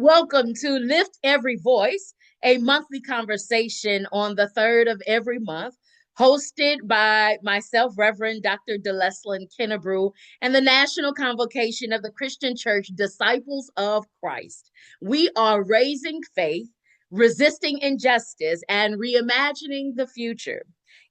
Welcome to Lift Every Voice, a monthly conversation on the third of every month, hosted by myself, Reverend Dr. Deleslin Kennebrew, and the National Convocation of the Christian Church Disciples of Christ. We are raising faith, resisting injustice, and reimagining the future.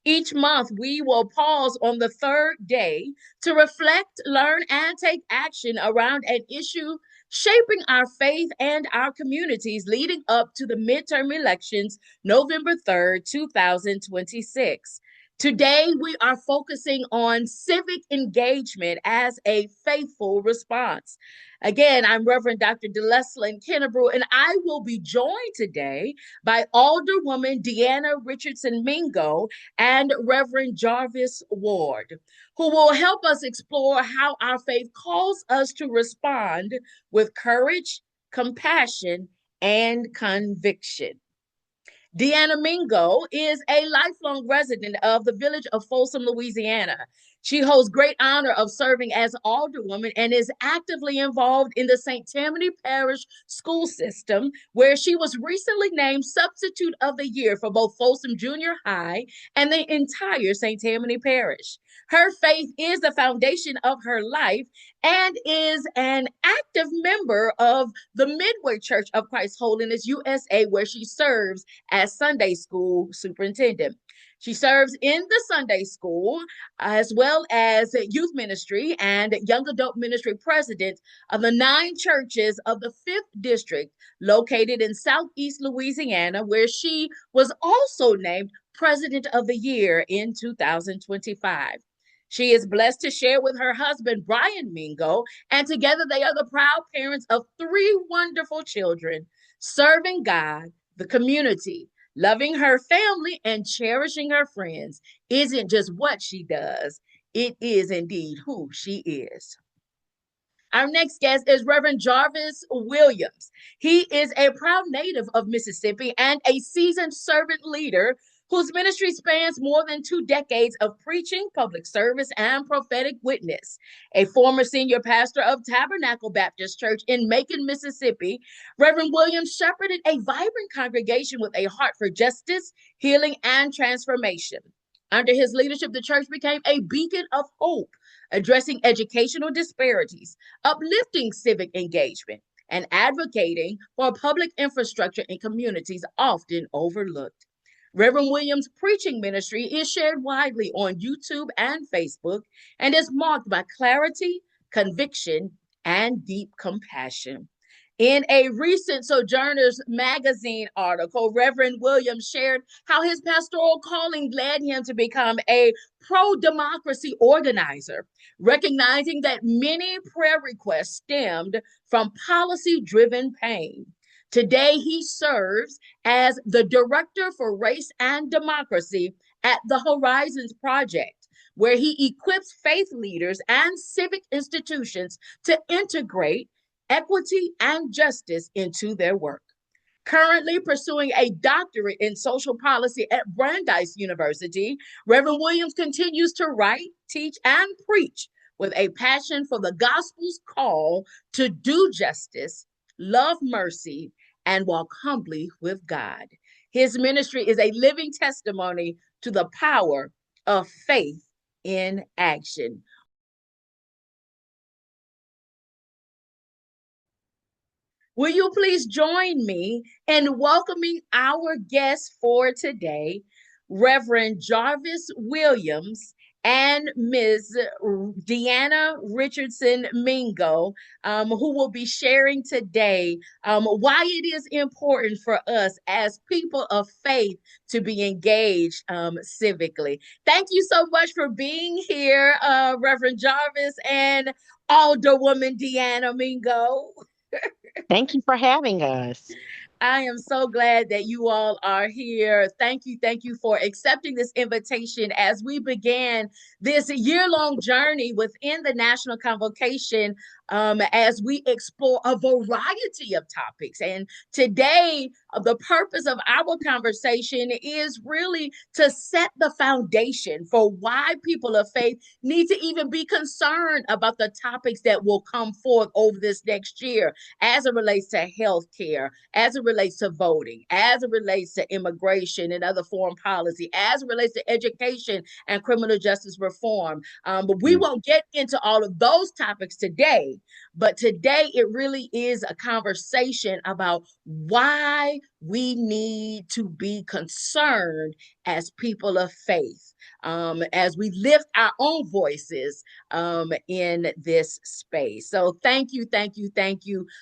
Each month, we will pause on the third day to reflect, learn, and take action around an issue shaping our faith and our communities leading up to the midterm elections, November 3rd, 2026. Today, we are focusing on civic engagement as a faithful response. Again, I'm Reverend Dr. Deleslin Kennebrew, and I will be joined today by Alderwoman Deanna Richardson Mingo and Reverend Jarvis Ward, who will help us explore how our faith calls us to respond with courage, compassion, and conviction. Deanna Mingo is a lifelong resident of the village of Folsom, Louisiana. She holds great honor of serving as alderwoman and is actively involved in the St. Tammany Parish school system, where she was recently named Substitute of the Year for both Folsom Junior High and the entire St. Tammany Parish. Her faith is the foundation of her life and is an active member of the Midway Church of Christ Holiness USA, where she serves as Sunday school superintendent. She serves in the Sunday school as well as youth ministry and young adult ministry president of the 9 churches of the 5th district located in Southeast Louisiana, where she was also named President of the Year in 2025. She is blessed to share with her husband, Brian Mingo, and together they are the proud parents of 3 wonderful children, serving God, the community, loving her family, and cherishing her friends isn't just what she does, it is indeed who she is. Our next guest is Reverend Jarvis Williams. He is a proud native of Mississippi and a seasoned servant leader whose ministry spans more than 2 decades of preaching, public service, and prophetic witness. A former senior pastor of Tabernacle Baptist Church in Macon, Mississippi, Reverend Williams shepherded a vibrant congregation with a heart for justice, healing, and transformation. Under his leadership, the church became a beacon of hope, addressing educational disparities, uplifting civic engagement, and advocating for public infrastructure in communities often overlooked. Reverend Williams' preaching ministry is shared widely on YouTube and Facebook and is marked by clarity, conviction, and deep compassion. In a recent Sojourners magazine article, Reverend Williams shared how his pastoral calling led him to become a pro-democracy organizer, recognizing that many prayer requests stemmed from policy-driven pain. Today, he serves as the Director for Race and Democracy at the Horizons Project, where he equips faith leaders and civic institutions to integrate equity and justice into their work. Currently pursuing a doctorate in social policy at Brandeis University, Reverend Williams continues to write, teach, and preach with a passion for the gospel's call to do justice, love mercy, and walk humbly with God. His ministry is a living testimony to the power of faith in action. Will you please join me in welcoming our guest for today, Reverend Jarvis Williams and Ms. Deanna Richardson Mingo, who will be sharing today why it is important for us as people of faith to be engaged civically. Thank you so much for being here, Reverend Jarvis and Alderwoman Deanna Mingo. Thank you for having us. I am so glad that you all are here. Thank you for accepting this invitation as we began this year-long journey within the National Convocation as we explore a variety of topics. And today, The purpose of our conversation is really to set the foundation for why people of faith need to even be concerned about the topics that will come forth over this next year as it relates to healthcare, as it relates to voting, as it relates to immigration and other foreign policy, as it relates to education and criminal justice reform. But we Mm. won't get into all of those topics today. But today, it really is a conversation about why we need to be concerned as people of faith, as we lift our own voices in this space. So, thank you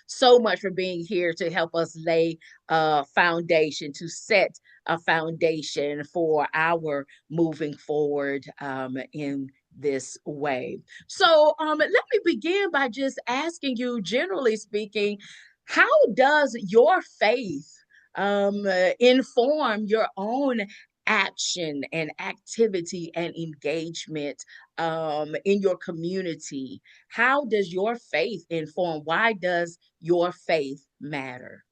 so much for being here to help us lay a foundation, to set a foundation for our moving forward in this way. So let me begin by just asking you, generally speaking, how does your faith inform your own action and activity and engagement in your community? How does your faith inform? Why does your faith matter?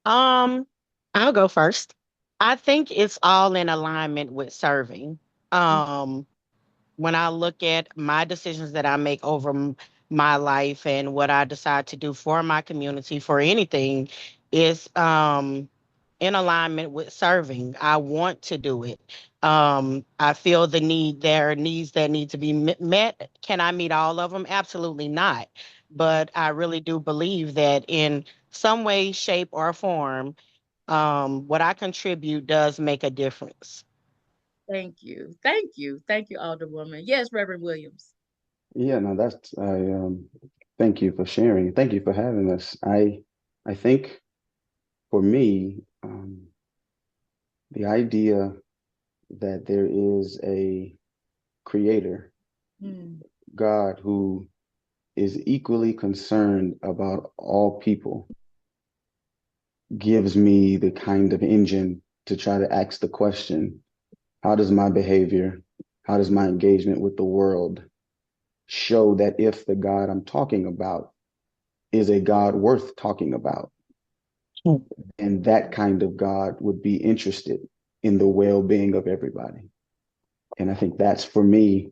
Um, I'll go first. I think it's all in alignment with serving. Um, when I look at my decisions that I make over my life and what I decide to do for my community, for anything, is in alignment with serving. I want to do it. I feel the need. There are needs that need to be met. Can I meet all of them? Absolutely not. But I really do believe that in some way, shape, or form, what I contribute does make a difference. Thank you. Thank you. Thank you, Alderwoman. Yes, Reverend Williams. Yeah, no, that's I thank you for sharing. Thank you for having us. I think for me, the idea that there is a creator, Mm, God, who is equally concerned about all people gives me the kind of engine to try to ask the question, how does my behavior, how does my engagement with the world show that if the God I'm talking about is a God worth talking about, and that kind of God would be interested in the well-being of everybody. And I think that's for me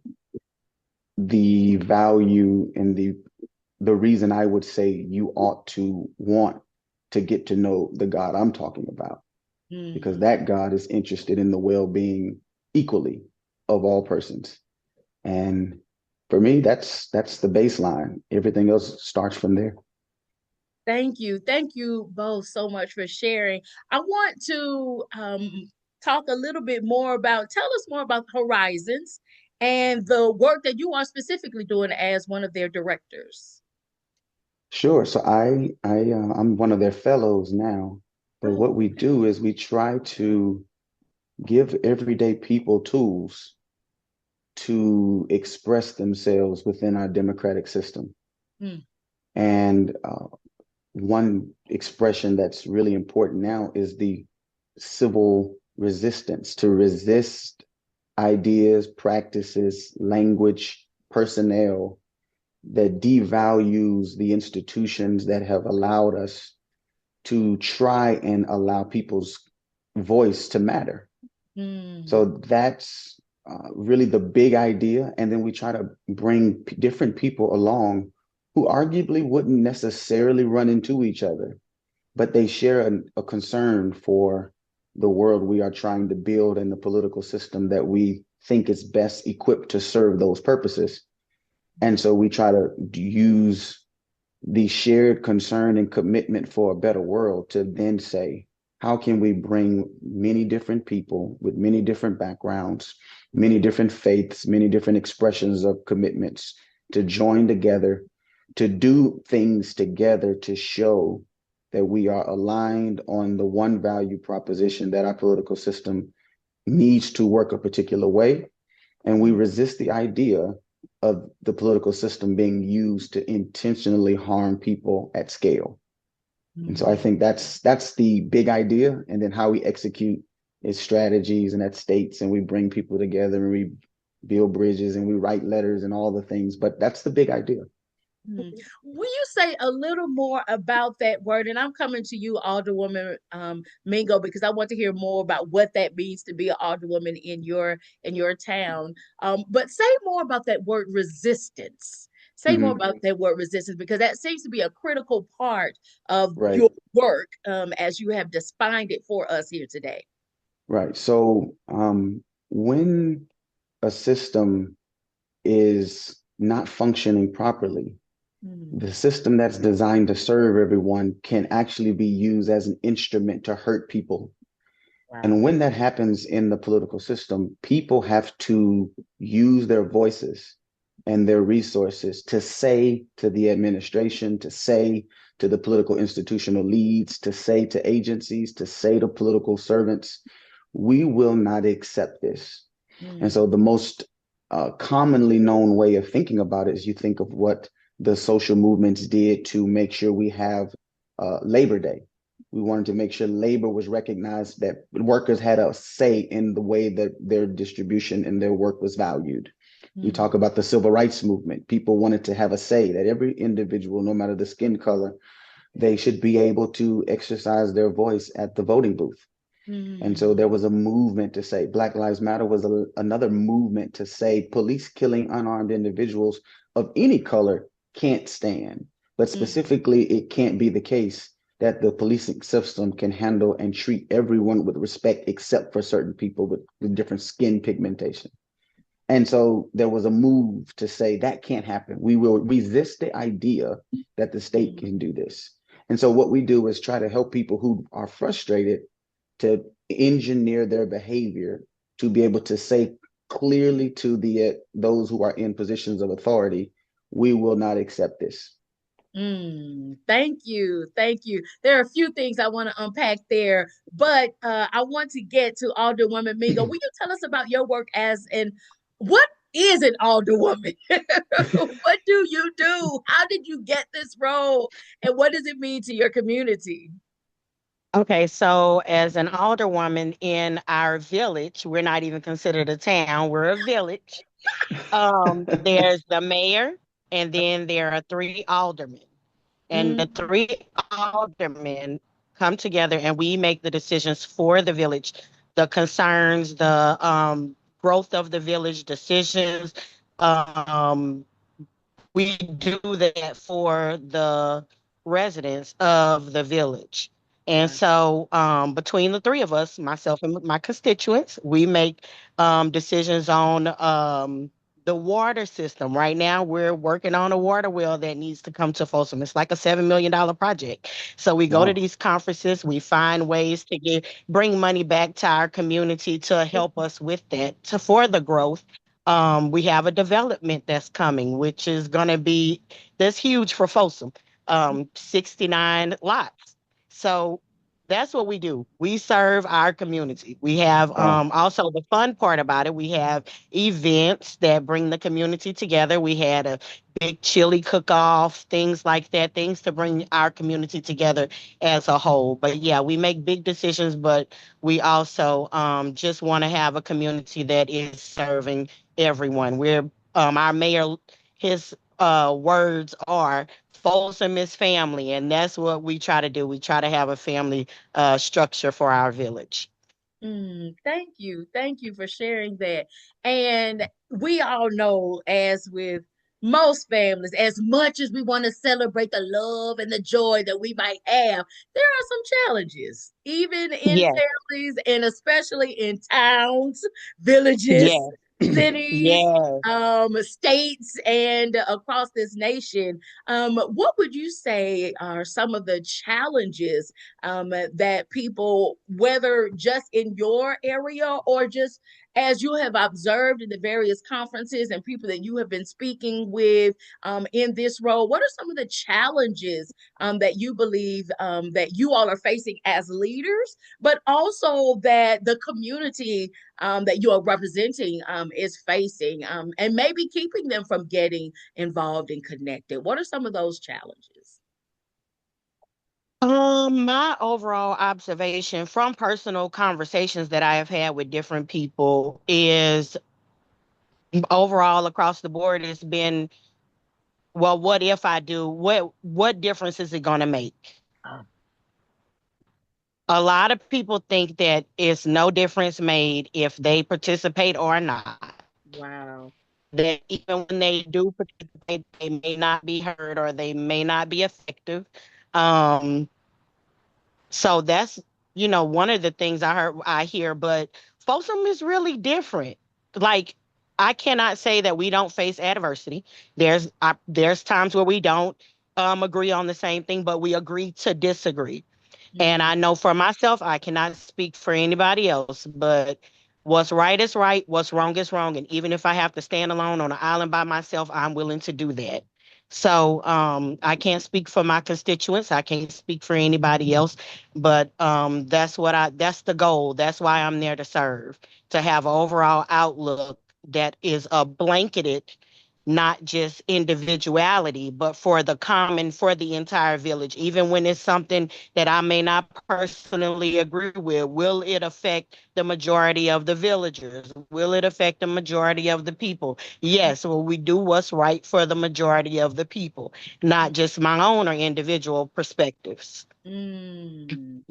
the value and the reason I would say you ought to want to get to know the God I'm talking about, because mm. that God is interested in the well-being equally of all persons. And for me, that's the baseline. Everything else starts from there. Thank you. Thank you both so much for sharing. I want to talk a little bit more about, tell us more about Horizons and the work that you are specifically doing as one of their directors. Sure. So I'm one of their fellows now. But Oh, what we do is we try to give everyday people tools to express themselves within our democratic system. mm, And one expression that's really important now is the civil resistance, to resist ideas, practices, language, personnel that devalues the institutions that have allowed us to try and allow people's voice to matter. mm, So that's really the big idea. And then we try to bring different people along who arguably wouldn't necessarily run into each other, but they share a concern for the world we are trying to build and the political system that we think is best equipped to serve those purposes. And so we try to use the shared concern and commitment for a better world to then say, how can we bring many different people with many different backgrounds, many different faiths, many different expressions of commitments to join together, to do things together to show that we are aligned on the one value proposition that our political system needs to work a particular way, and we resist the idea of the political system being used to intentionally harm people at scale. And so I mm, think that's the big idea. And then how we execute is strategies and at states, and we bring people together and we build bridges and we write letters and all the things. But that's the big idea. Hmm. Will you say a little more about that word? And I'm coming to you, Alderwoman Mingo, because I want to hear more about what that means to be an alderwoman in your town. But say more about that word resistance. Say more Hmm. about that word resistance, because that seems to be a critical part of Right, your work, as you have defined it for us here today. right. So when a system is not functioning properly, Mm, the system that's designed to serve everyone can actually be used as an instrument to hurt people. And wow. when that happens in the political system, people have to use their voices and their resources to say to the administration, to say to the political institutional leads, to say to agencies, to say to political servants, we will not accept this. And Mm, so the most commonly known way of thinking about it is you think of what the social movements did to make sure we have Labor Day. We wanted to make sure labor was recognized, that workers had a say in the way that their distribution and their work was valued. We mm, talk about the civil rights movement. People wanted to have a say that every individual, no matter the skin color, they should be able to exercise their voice at the voting booth. And so mm, there was a movement to say Black Lives Matter was another movement to say police killing unarmed individuals of any color can't stand. But mm, specifically, it can't be the case that the policing system can handle and treat everyone with respect except for certain people with different skin pigmentation. And so there was a move to say that can't happen. We will resist the idea that the state mm. can do this. And so what we do is try to help people who are frustrated to engineer their behavior to be able to say clearly to the those who are in positions of authority, we will not accept this. Thank you. Thank you. There are a few things I want to unpack there, but I want to get to Alderwoman Mingo. Will you tell us about your work as an what is an alderwoman? What do you do? How did you get this role? And what does it mean to your community? Okay, so as an alderwoman in our village, we're not even considered a town, we're a village. There's the mayor, and then there are three aldermen. And the Mm, three aldermen come together and we make the decisions for the village, the concerns, the growth of the village decisions. Um, we do that for the residents of the village. And wow. so, between the three of us, myself and my constituents, we make decisions on the water system. Right now, we're working on a water well that needs to come to Folsom. It's like a $7 million project. So we go to Wow. these conferences, we find ways to bring money back to our community to help us with that, for the growth. We have a development that's coming, which is going to be that's huge for Folsom, 69 lots. So that's what we do. We serve our community. We have Wow. also the fun part about it. We have events that bring the community together. We had a big chili cook-off, things like that, things to bring our community together as a whole. But yeah, we make big decisions, but we also just want to have a community that is serving everyone. We're our mayor, his words are Folsom is family, and that's what we try to do. We try to have a family structure for our village. Thank you. Thank you for sharing that. And we all know, as with most families, as much as we want to celebrate the love and the joy that we might have, there are some challenges, even in Yes, families and especially in towns, villages, yes, cities, yes. states, and across this nation. What would you say are some of the challenges that people, whether just in your area or just as you have observed in the various conferences and people that you have been speaking with in this role, what are some of the challenges that you believe that you all are facing as leaders, but also that the community that you are representing is facing, and maybe keeping them from getting involved and connected? What are some of those challenges? My overall observation from personal conversations that I have had with different people is overall across the board, it's been well, what if I do? What difference is it going to make? Oh, A lot of people think that it's no difference made if they participate or not. wow. That even when they do participate, they may not be heard or they may not be effective. Um, so that's, one of the things I hear, but Folsom is really different. Like, I cannot say that we don't face adversity. There's times where we don't agree on the same thing, but we agree to disagree. And Mm, I know for myself, I cannot speak for anybody else, but what's right is right, what's wrong is wrong. And even if I have to stand alone on an island by myself, I'm willing to do that. So I can't speak for my constituents. I can't speak for anybody else, but that's the goal. That's why I'm there to serve, to have an overall outlook that is a blanketed, not just individuality, but for the entire village, even when it's something that I may not personally agree with. Will it affect the majority of the villagers? Will it affect the majority of the people? Yes, will we do what's right for the majority of the people, not just my own or individual perspectives. mm.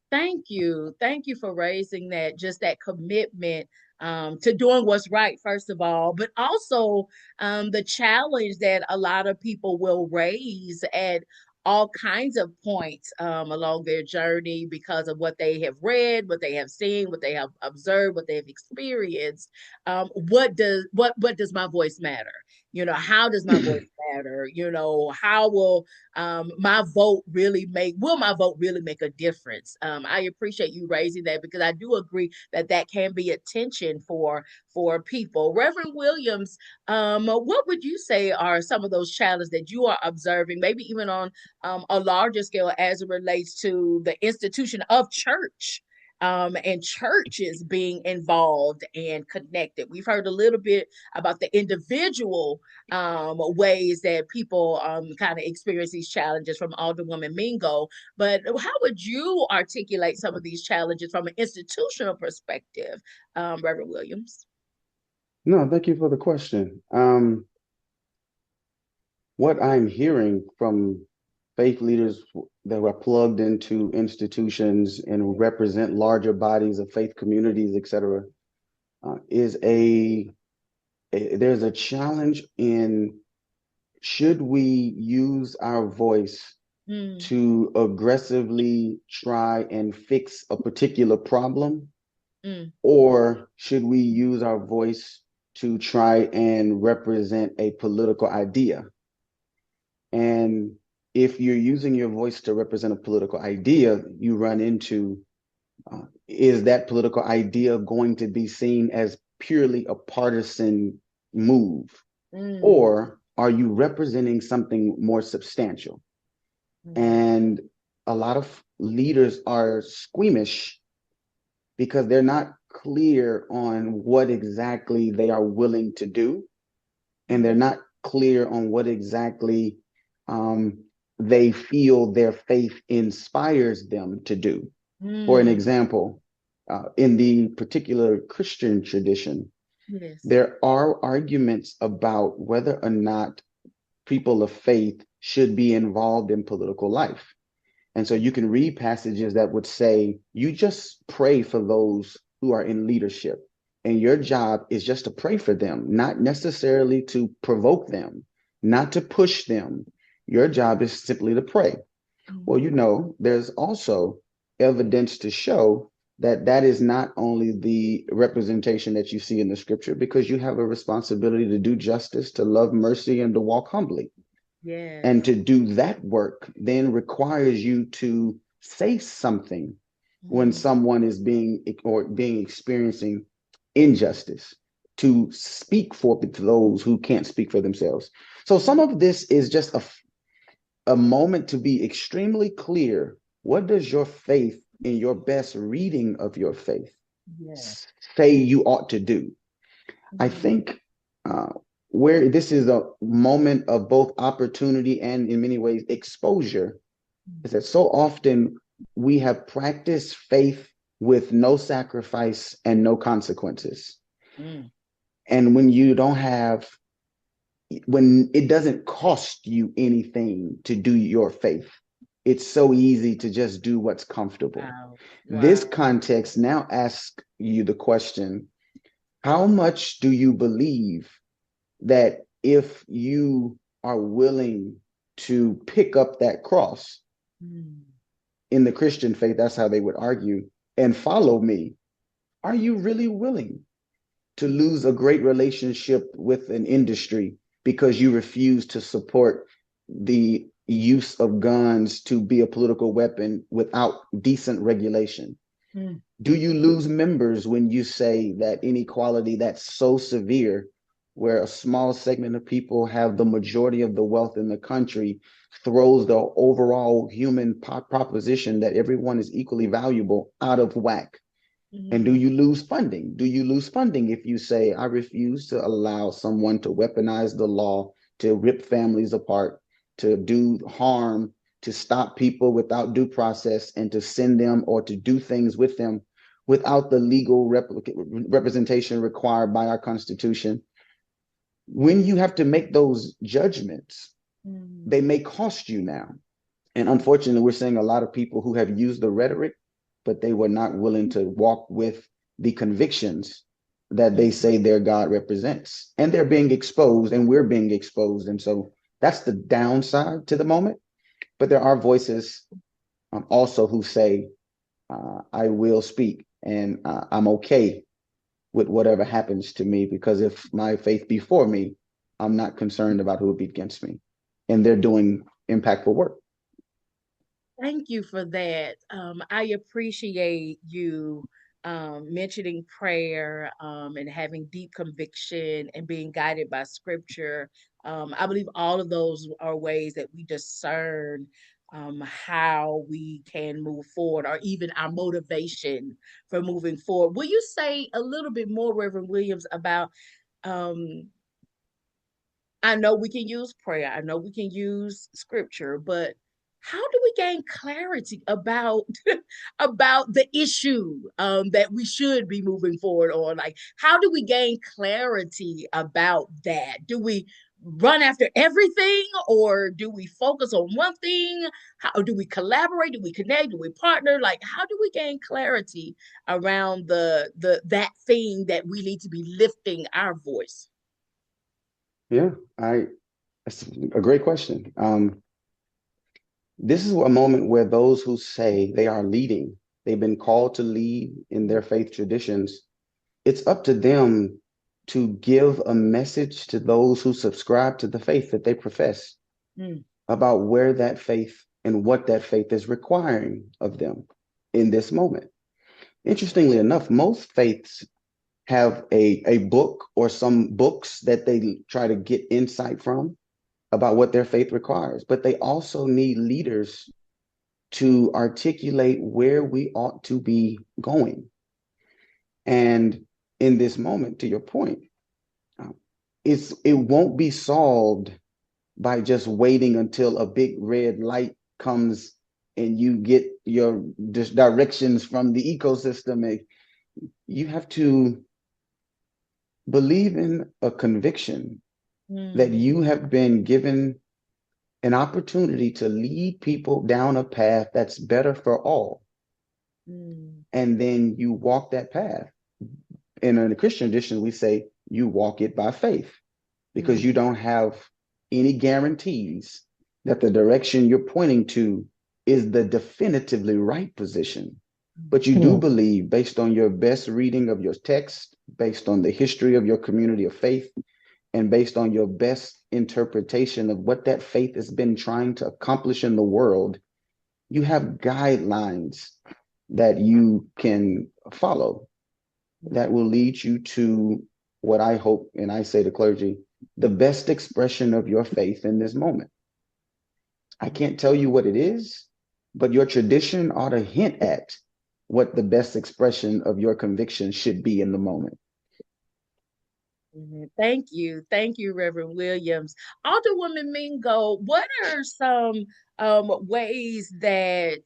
Thank you. Thank you for raising that, just that commitment to doing what's right, first of all, but also the challenge that a lot of people will raise at all kinds of points along their journey because of what they have read, what they have seen, what they have observed, what they have experienced. What does my voice matter? How does my voice matter? How will my vote really make a difference? I appreciate you raising that because I do agree that that can be a tension for people. Reverend Williams, what would you say are some of those challenges that you are observing, maybe even on a larger scale as it relates to the institution of church? And churches being involved and connected. We've heard a little bit about the individual ways that people kind of experience these challenges from Alderwoman Mingo. But how would you articulate some of these challenges from an institutional perspective, Reverend Williams? No, thank you for the question. What I'm hearing from faith leaders that are plugged into institutions and represent larger bodies of faith communities, et cetera, is there's a challenge in should we use our voice Mm, to aggressively try and fix a particular problem, mm, or should we use our voice to try and represent a political idea? And if you're using your voice to represent a political idea, you run into is that political idea going to be seen as purely a partisan move? mm, Or are you representing something more substantial? mm, And a lot of leaders are squeamish because they're not clear on what exactly they are willing to do. And they're mm, not clear on what exactly um, they feel their faith inspires them to do. For an mm. example, in the particular Christian tradition, Yes. there are arguments about whether or not people of faith should be involved in political life. And so you can read passages that would say, you just pray for those who are in leadership. And your job is just to pray for them, not necessarily to provoke them, not to push them. Your job is simply to pray. Well, Mm, there's also evidence to show that that is not only the representation that you see in the scripture, because you have a responsibility to do justice, to love mercy, and to walk humbly. And yes. to do that work then requires you to say something when Mm, someone is being experiencing injustice, to speak for those who can't speak for themselves. So some mm, of this is just a moment to be extremely clear. What does your faith in your best reading of your faith yes. say you ought to do? I Mm, think uh, where this is a moment of both opportunity and, in many ways, exposure, is that so often we have practiced faith with no sacrifice and no consequences. mm, And when you don't have when it doesn't cost you anything to do your faith. It's so easy to just do what's comfortable. Wow. This Wow. context now asks you the question, how much do you believe that if you are willing to pick up that cross Mm. in the Christian faith, that's how they would argue, and follow me, are you really willing to lose a great relationship with an industry because you refuse to support the use of guns to be a political weapon without decent regulation? Mm. Do you lose members when you say that inequality that's so severe, where a small segment of people have the majority of the wealth in the country, throws the overall human proposition that everyone is equally valuable out of whack? And do Mm. you lose funding? Do you lose funding if you say, I refuse to allow someone to weaponize the law, to rip families apart, to do harm, to stop people without due process, and to send them or to do things with them without the legal representation required by our Constitution? When you have to make those judgments, Mm. they may cost you now. And unfortunately, we're seeing a lot of people who have used the rhetoric, but they were not willing to walk with the convictions that they say their God represents. And they're being exposed, and we're being exposed. And so that's the downside to the moment. But there are voices also who say, I will speak, and I'm okay with whatever happens to me, because if my faith be for me, I'm not concerned about who would be against me. And they're doing impactful work. Thank you for that. I appreciate you mentioning prayer and having deep conviction and being guided by scripture. I believe all of those are ways that we discern how we can move forward or even our motivation for moving forward. Will you say a little bit more, Reverend Williams, about um, I know we can use prayer. I know we can use scripture, but how do we gain clarity about about the issue that we should be moving forward on? Like, how do we gain clarity about that? Do we run after everything, or do we focus on one thing? How do we collaborate? Do we connect? Do we partner? Like, how do we gain clarity around the that thing that we need to be lifting our voice? Yeah, that's a great question. This is a moment where those who say they are leading, they've been called to lead in their faith traditions. It's up to them to give a message to those who subscribe to the faith that they profess Mm. about where that faith and what that faith is requiring of them in this moment. Interestingly enough, most faiths have a book or some books that they try to get insight from about what their faith requires, but they also need leaders to articulate where we ought to be going. And in this moment, to your point, uh, it won't be solved by just waiting until a big red light comes and you get your directions from the ecosystem. You have to believe in a conviction that Mm. you have been given an opportunity to lead people down a path that's better for all. Mm. And then you walk that path. And in the Christian tradition, we say you walk it by faith, because you Mm. don't have any guarantees that the direction you're pointing to is the definitively right position. But you do Hmm. believe, based on your best reading of your text, based on the history of your community of faith, and based on your best interpretation of what that faith has been trying to accomplish in the world, you have guidelines that you can follow that will lead you to what I hope, and I say to clergy, the best expression of your faith in this moment. I can't tell you what it is, but your tradition ought to hint at what the best expression of your conviction should be in the moment. Mhm. Thank you. Thank you, Reverend Williams. Alderwoman Mingo, what are some ways that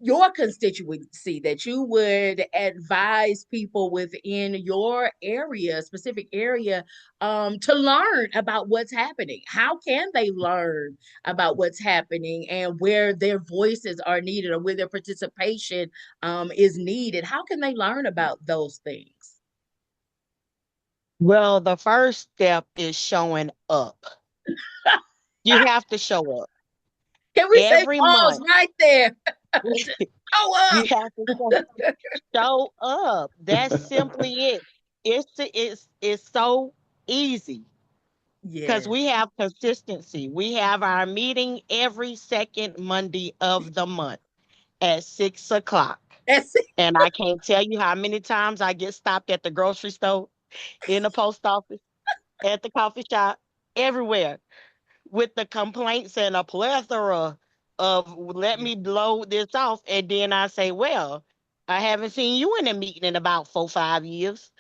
your constituency, that you would advise people within your area, specific area, to learn about what's happening? How can they learn about what's happening and where their voices are needed or where their participation is needed? How can they learn about those things? Well, the first step is showing up. You have to show up Can we say every pause month. right there? Just show You up. have to show up. That's simply it. It's so easy because Yeah. we have consistency. We have our meeting every second Monday of the month at 6 o'clock. That's it. And I can't tell you how many times I get stopped at the grocery store, in the post office, at the coffee shop, everywhere with the complaints and a plethora of let Yeah. me blow this off. And then I say, well, I haven't seen you in a meeting in about 4, 5 years,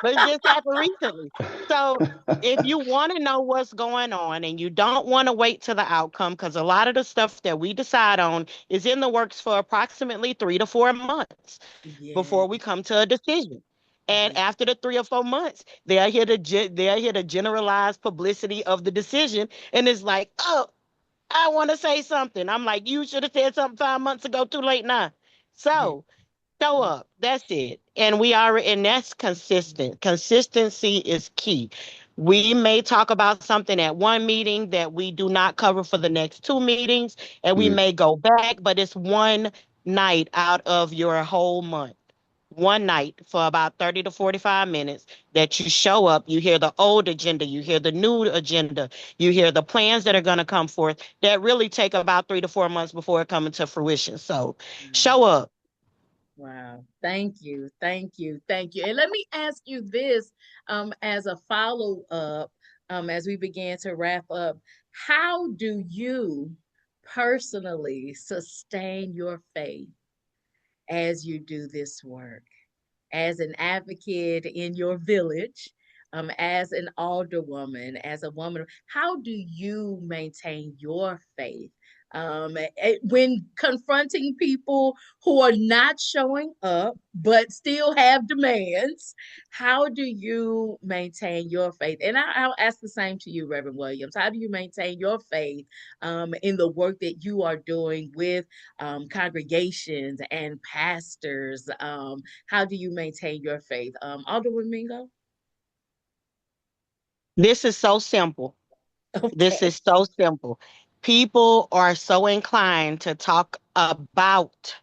but it just happened recently. So if you want to know what's going on and you don't want to wait to the outcome, because a lot of the stuff that we decide on is in the works for approximately 3 to 4 months Yeah. before we come to a decision. And Yeah. after the 3 or 4 months, they're here to generalize publicity of the decision, and it's like, oh, I want to say something. I'm like, you should have said something 5 months ago. Too late now. Yeah. So show up. That's it. And we are, and that's consistent. Consistency is key. We may talk about something at one meeting that we do not cover for the next two meetings, and we Mm, may go back, but it's one night out of your whole month. One night for about 30 to 45 minutes that you show up, you hear the old agenda, you hear the new agenda, you hear the plans that are going to come forth that really take about 3 to 4 months before it comes into fruition. So Wow. show up. Wow. Thank you. Thank you. Thank you. And let me ask you this, as a follow-up, as we begin to wrap up. How do you personally sustain your faith as you do this work? As an advocate in your village, as an alderwoman, as a woman, how do you maintain your faith when confronting people who are not showing up but still have demands? How do you maintain your faith? And I'll ask the same to you, Reverend Williams. How do you maintain your faith in the work that you are doing with congregations and pastors? How do you maintain your faith? Alderwoman Mingo? This is so simple. This Okay. is so simple. People are so inclined to talk about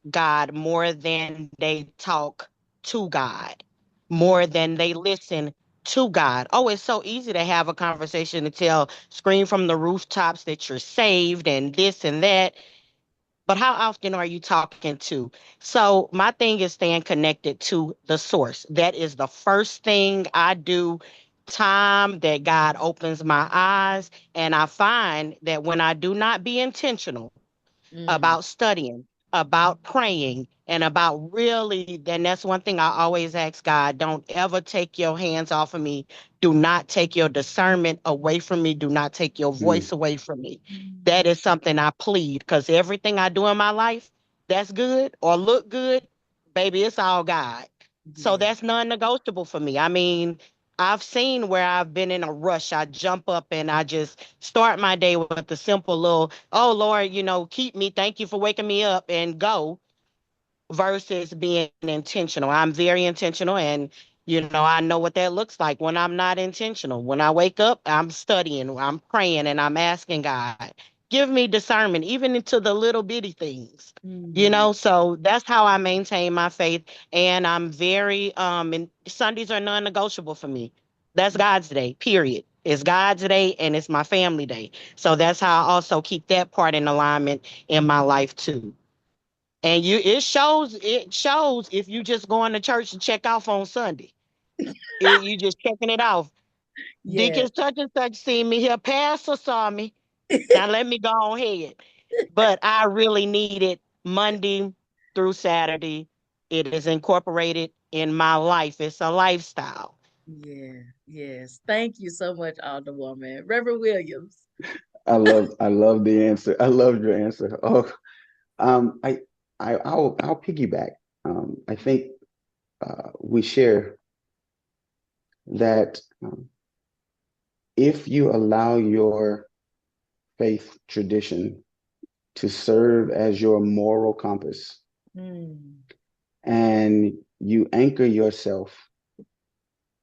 God more than they talk to God, more Mm, than they listen to God. Oh, it's so easy to have a conversation to tell, scream from the rooftops that you're saved and this and that. But how often are you talking to? So, my thing is staying connected to the source. That is the first thing I do. Time that God opens my eyes, and I find that when I do not be intentional mm, about studying, about praying, and about really, then that's one thing I always ask God, don't ever take your hands off of me. Do not take your discernment away from me. Do not take your mm, voice away from me. That mm. is something I plead because everything I do in my life that's good or look good, baby, it's all God. So Yeah. that's non-negotiable for me. I mean, I've seen where I've been in a rush. I jump up and I just start my day with a simple little, oh Lord, keep me. Thank you for waking me up and go versus being intentional. I'm very intentional and I know what that looks like when I'm not intentional. When I wake up, I'm studying, I'm praying and I'm asking God, give me discernment even into the little bitty things. Mm, So that's how I maintain my faith and I'm very and Sundays are non-negotiable for me. That's God's day, period. It's God's day and it's my family day. So that's how I also keep that part in alignment in my life too. And it shows if you just going to church to check off on Sunday. You just checking it off. yeah. Deacon such and such seen me here. Pastor saw me. Now let me go ahead. But I really need it Monday through Saturday. It is incorporated in my life. It's a lifestyle. Yeah. Yes. Thank you so much, Alderwoman. Reverend Williams. I love the answer. I love your answer. Oh, Um, I, I'll piggyback. I think we share that if you allow your faith tradition to serve as your moral compass Mm, and you anchor yourself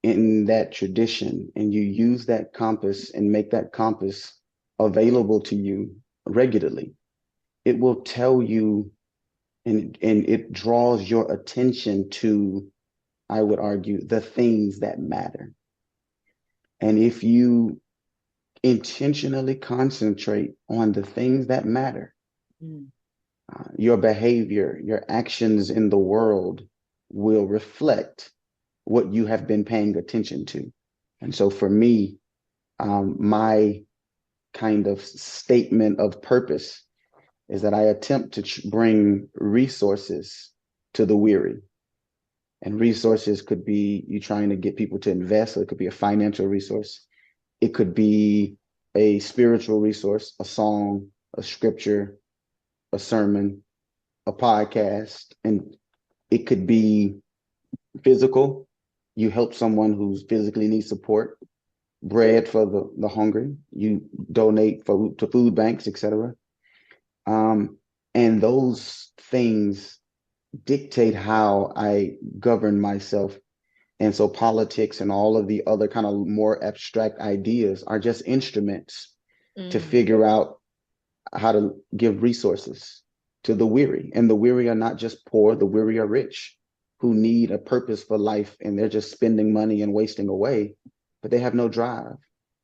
in that tradition and you use that compass and make that compass available to you regularly, it will tell you and it draws your attention to, I would argue, the things that matter. And if you intentionally concentrate on the things that matter, mm, your behavior, your actions in the world will reflect what you have been paying attention to. And so for me, my kind of statement of purpose is that I attempt to bring resources to the weary. And resources could be you trying to get people to invest, so it could be a financial resource. It could be a spiritual resource, a song, a scripture, a sermon, a podcast, and it could be physical. You help someone who's physically needs support, bread for the hungry. You donate to food banks, etc. Um, and those things dictate how I govern myself. And so politics and all of the other kind of more abstract ideas are just instruments to mm, figure out how to give resources to the weary. And the weary are not just poor, the weary are rich who need a purpose for life and they're just spending money and wasting away, but they have no drive.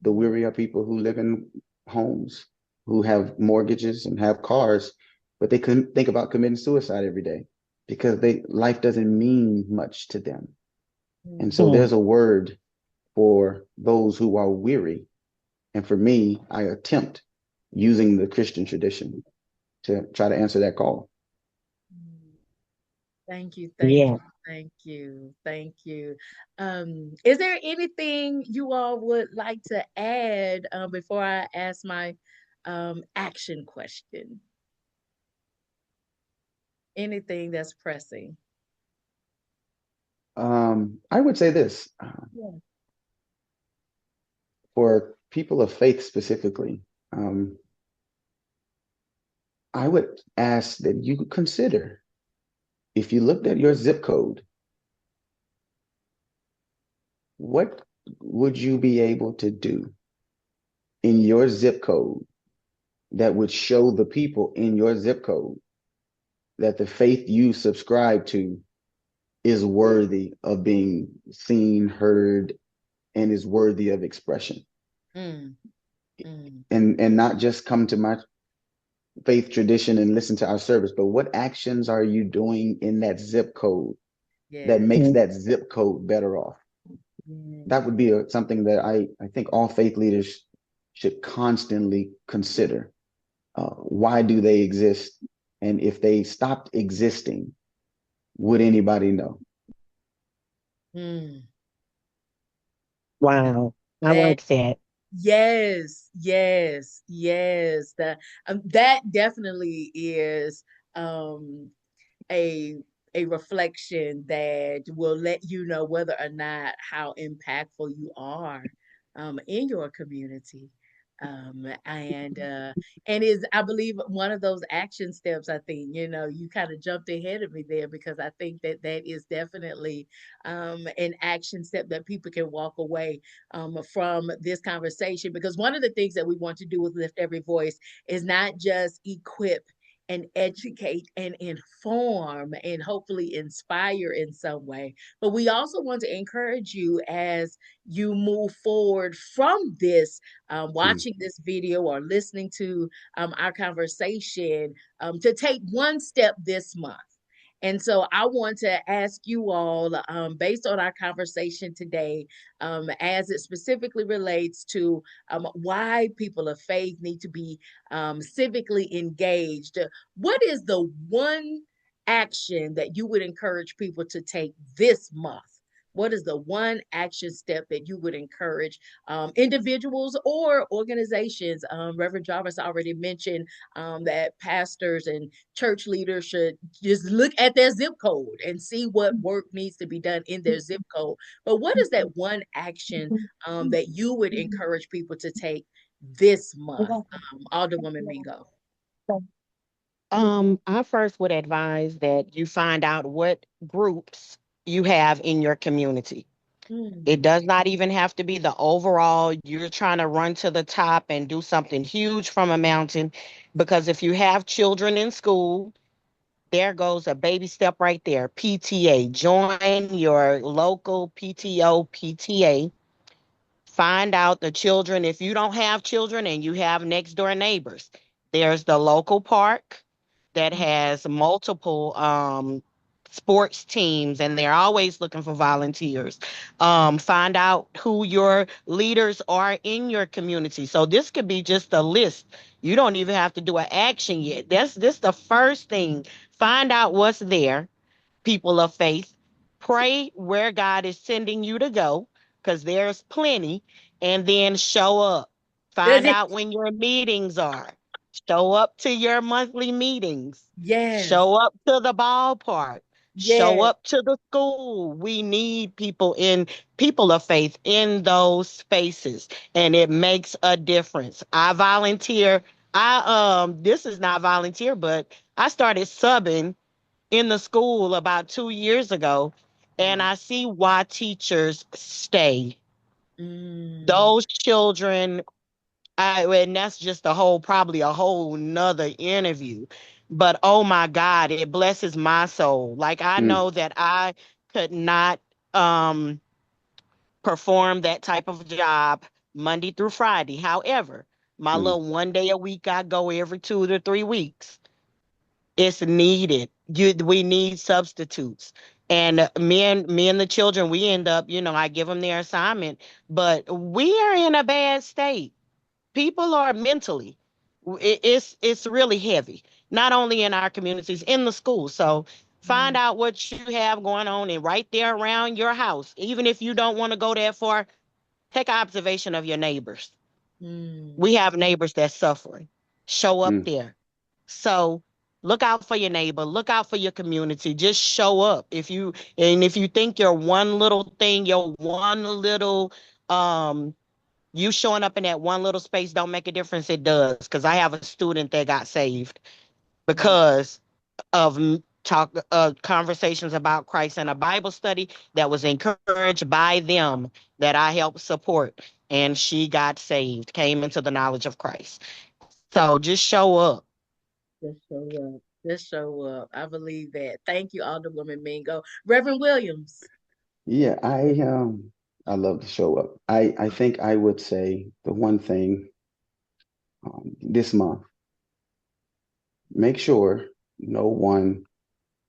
The weary are people who live in homes, who have mortgages and have cars, but they couldn't think about committing suicide every day because life doesn't mean much to them. And mm. so Hmm. there's a word for those who are weary. And for me, I attempt using the Christian tradition to try to answer that call. Thank you, thank Yeah. you, thank you, thank you. Is there anything you all would like to add before I ask my action question? Anything that's pressing? I would say this Yeah. for people of faith specifically. Um, I would ask that you consider if you looked at your zip code, what would you be able to do in your zip code that would show the people in your zip code that the faith you subscribe to is worthy of being seen, heard, and is worthy of expression? Mm, mm, And not just come to my faith tradition and listen to our service, but what actions are you doing in that zip code that yes. makes Hmm. that zip code better off? That would be something that I think all faith leaders should constantly consider. Why do they exist? And if they stopped existing, would anybody know? Mm. Now Wow. I that like that. yes, yes, yes. That definitely is um a a reflection that will let you know whether or not how impactful you are in your community. And is I believe one of those action steps. I think you kind of jumped ahead of me there because I think that that is definitely an action step that people can walk away from this conversation, because one of the things that we want to do with Lift Every Voice is not just equip and educate and inform and hopefully inspire in some way. But we also want to encourage you as you move forward from this, Hmm. watching this video or listening to our conversation, to take one step this month. And so I want to ask you all, based on our conversation today, as it specifically relates to why people of faith need to be civically engaged, what is the one action that you would encourage people to take this month what is the one action step that you would encourage individuals or organizations? Reverend Jarvis already mentioned that pastors and church leaders should just look at their zip code and see what work needs to be done in their zip code. But what is that one action that you would encourage people to take this month? Alderwoman Mingo. I first would advise that you find out what groups you have in your community. It Mm, does not even have to be the overall, you're trying to run to the top and do something huge from a mountain. Because if you have children in school, there goes a baby step right there. PTA. Join your local PTO, PTA. Find out the children. If you don't have children and you have next door neighbors, there's the local park that mm, has multiple sports teams, and they're always looking for volunteers. Find out who your leaders are in your community. So this could be just a list. You don't even have to do an action yet. That's this the first thing. Find out what's there, people of faith. Pray where God is sending you to go, because there's plenty, and then show up. Does Find it? out when your meetings are. Show up to your monthly meetings. Yes. Show up to the ballpark. Show Yes. up to the school. We need people of faith in those spaces, and it makes a difference. I volunteer. I this is not volunteer, but I started subbing in the school about 2 years ago, and Wow. I see why teachers stay. Mm, Those children, and that's just probably a whole nother interview. But oh my God, it blesses my soul. Like I Mm, know that I could not um, perform that type of job Monday through Friday. However, my mm, little 1 day a week, I go every 2 to 3 weeks. It's needed. We need substitutes. And me and the children, we end up, I give them their assignment, but we are in a bad state. People are mentally, it's really heavy, not only in our communities, in the schools. So find mm, out what you have going on and right there around your house. Even if you don't want to go that far, take observation of your neighbors. mm. We have neighbors that's suffering. Show up mm. there. So look out for your neighbor, look out for your community. Just show up. If you think your one little thing, your one little you showing up in that one little space don't make a difference, it does. Because I have a student that got saved Wow. because of talk conversations about Christ and a Bible study that was encouraged by them, that I helped support, and she got saved, came into the knowledge of Christ. So just show up. Just show up. Just show up. I believe that. Thank you, Alderwoman Mingo. Reverend Williams. Yeah, I love to show up. I think I would say the one thing this month, make sure no one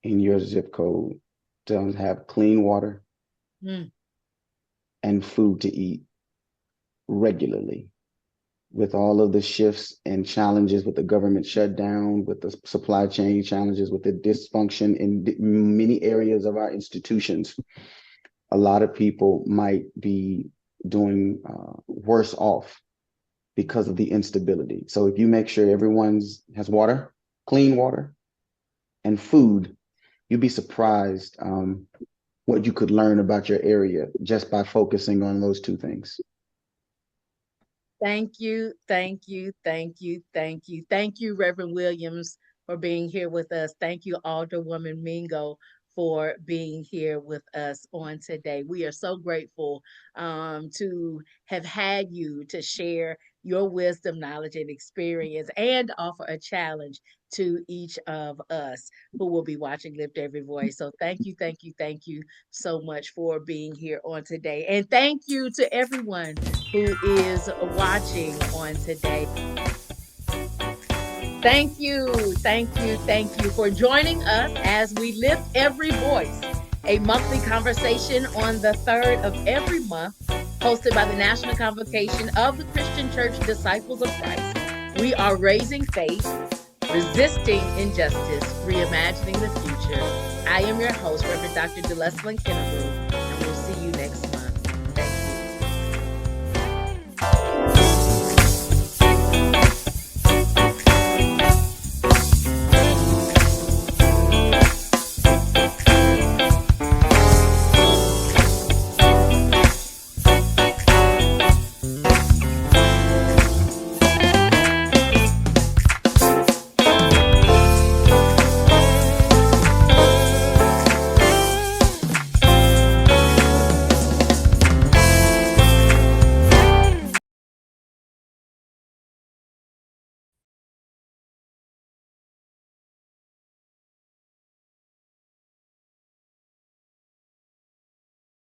in your zip code doesn't have clean water Mm, and food to eat regularly. With all of the shifts and challenges with the government shutdown, with the supply chain challenges, with the dysfunction in many areas of our institutions, a lot of people might be doing worse off because of the instability. So if you make sure everyone's has water, clean water, and food, you'd be surprised what you could learn about your area just by focusing on those two things. thank you. Thank you. Thank you. Thank you. Thank you, Reverend Williams, for being here with us. Thank you, Alderwoman Mingo, for being here with us on today. We are so grateful to have had you to share your wisdom, knowledge, and experience and offer a challenge to each of us who will be watching Lift Every Voice. So thank you, thank you, thank you so much for being here on today. And thank you to everyone who is watching on today. Thank you, thank you, thank you for joining us as we lift every voice, a monthly conversation on the third of every month, hosted by the National Convocation of the Christian Church Disciples of Christ. We are raising faith, resisting injustice, reimagining the future. I am your host, Reverend Dr. Deleslin Kennebrew.